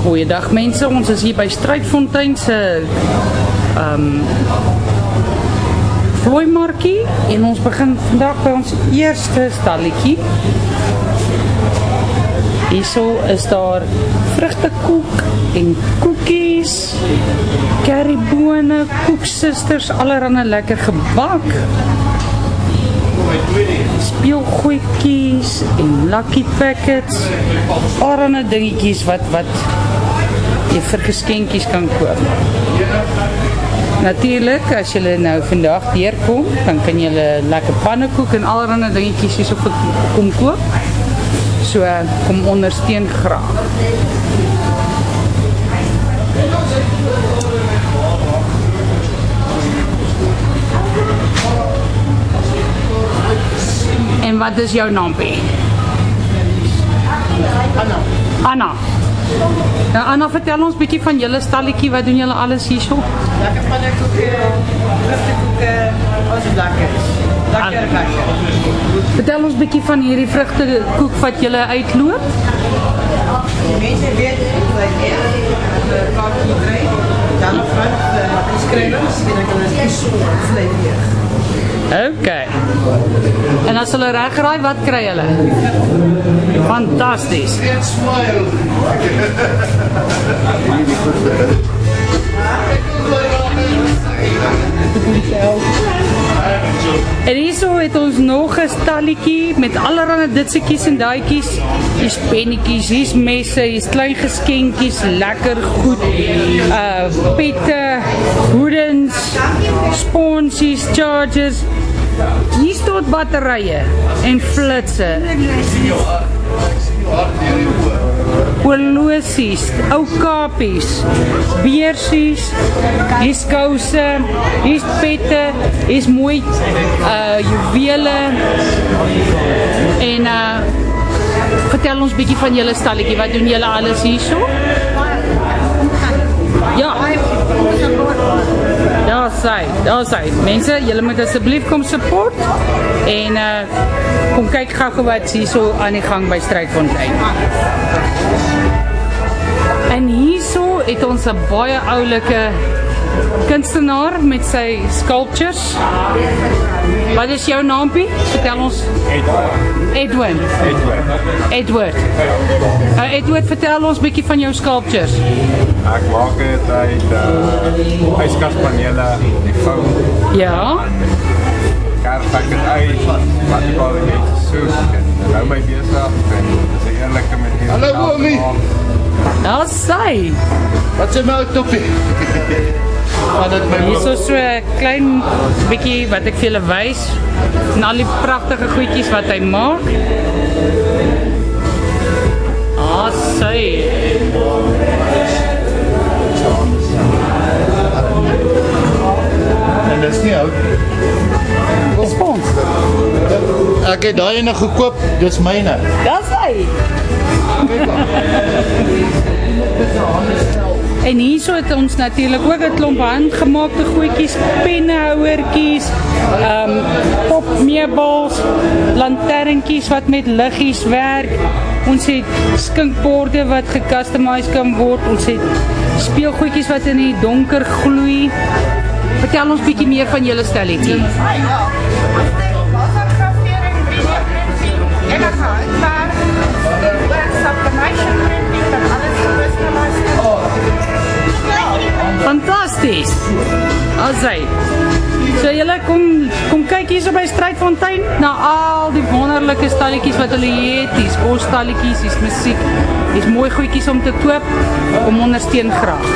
Goeiedag mense, ons is hier by Struikfontein se vlooimarkie en ons begin vandag by ons eerste stalletjie. Hierso is daar vrugtekoek en koekies, currybone, koeksisters, allerhande lekker gebak, speelgoedjies en lucky packets, allerhande dingetjies wat jy vir geskenkies kan koop. Natuurlik, as julle nou vandag deurkom, dan kan julle lekker pannekoek en allerhande dingetjies hierso kom koop. So, kom ondersteun graag. En wat is jou naampie? Anna. Nou Anna, vertel ons bietjie van julle stalletjie, wat doen julle alles hierso? Lekker pannekoeke, vrugtekoeke, alles is lekker. Lekker. Vertel ons bietjie van hierdie vrugtekoek wat julle uitloop. Die mense weet, dat kaartjie kry, dan vrug, skrywings, en dan kan hulle vlees weer. Ok. En as hulle reg raai, wat kry hulle? Fantasties. En hierso het ons nog 'n stalletjie met allerhande ditsetjies en daadjies. Hier's pennetjies, hier's messe, hier's klein geskenkies, lekker goed. Pette, hoedens, sponsies, chargers. Hier staan batterye en flitsse. Horlosies, ou kapies, beersies, hier's kouse, hier's pette, hier's mooi juwele en vertel ons bietjie van julle stalletjie, wat doen julle alles hierso? Ja. Daar sy. Mense, julle moet asseblief kom support en kom kyk gou wat hierso aan die gang by Struikfontein. En hierso het ons 'n baie oulike kunstenaar met sy sculptures. Wat is jou naampie? Vertel ons. Edwin. Edward, vertel ons bietjie van jou sculptures. Ek maak dit uit ijskastpanele, die foam. Ja. Kerf ek dit uit, wat ek al die mense soek en nou my besig en dis 'n eerlike manier. Hallo Oomie. Daar sy. Wat sê my toppie? Hier is so 'n klein bietjie wat ek vir julle wys en al die pragtige goedjies wat hy maak. Sy. En dis nie hout. Spons. Ek het daai ene gekoop, dis myne. Dis hy. En hierso het ons natuurlik ook 'n klomp handgemaakte goedjies, pennehouertjies, popmeubels, lanterntjies wat met liggies werk. Ons het skinkborde wat gecustomiseer kan word. Ons het speelgoedjies wat in die donker gloei. Vertel ons bietjie meer van julle stelletjie. Fantasties. Asai. So julle kom kyk hierso by Struikfontein na al die wonderlike stalletjies wat hulle het. Hier's bosstalletjies, hier's musiek, hier's mooi goedjies om te koop. Kom ondersteun graag.